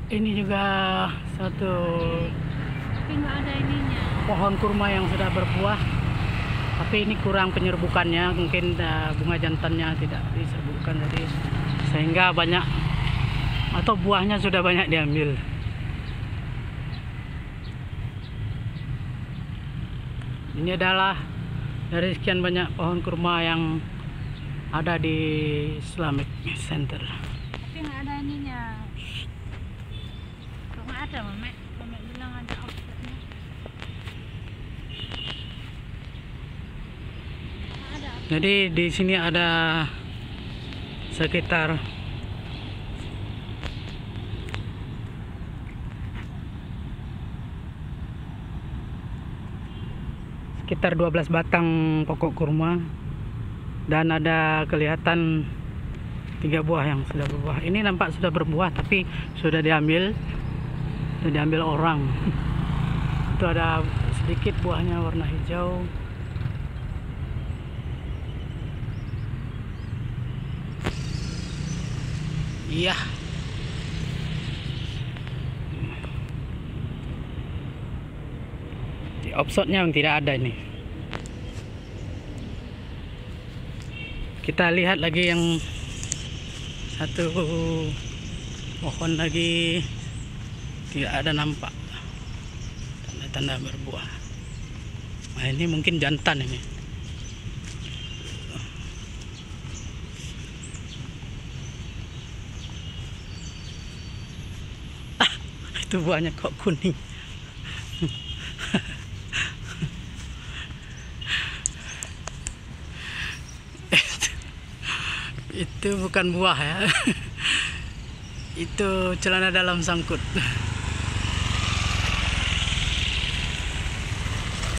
Ini juga satu Tapi nggak ada ininya. pohon kurma yang sudah berbuah, tapi ini kurang penyerbukannya, mungkin bunga jantannya tidak diserbukan, jadi sehingga banyak atau buahnya sudah banyak diambil. Ini adalah dari sekian banyak pohon kurma yang ada di Islamic Center. Tapi nggak ada ininya. Kok nggak ada, Mamek? Mamek bilang ada offsetnya. Nggak ada. Jadi di sini ada sekitar sekitar 12 batang pokok kurma, dan ada kelihatan 3 buah yang sudah berbuah. Ini nampak sudah berbuah tapi sudah diambil orang. Itu ada sedikit buahnya warna hijau. Iya. Di offshotnya tidak ada ini. Kita lihat lagi yang satu pohon lagi, tidak ada nampak tanda-tanda berbuah. Nah, ini mungkin jantan ini. Itu buahnya kok kuning. Itu bukan buah ya. Itu celana dalam sangkut.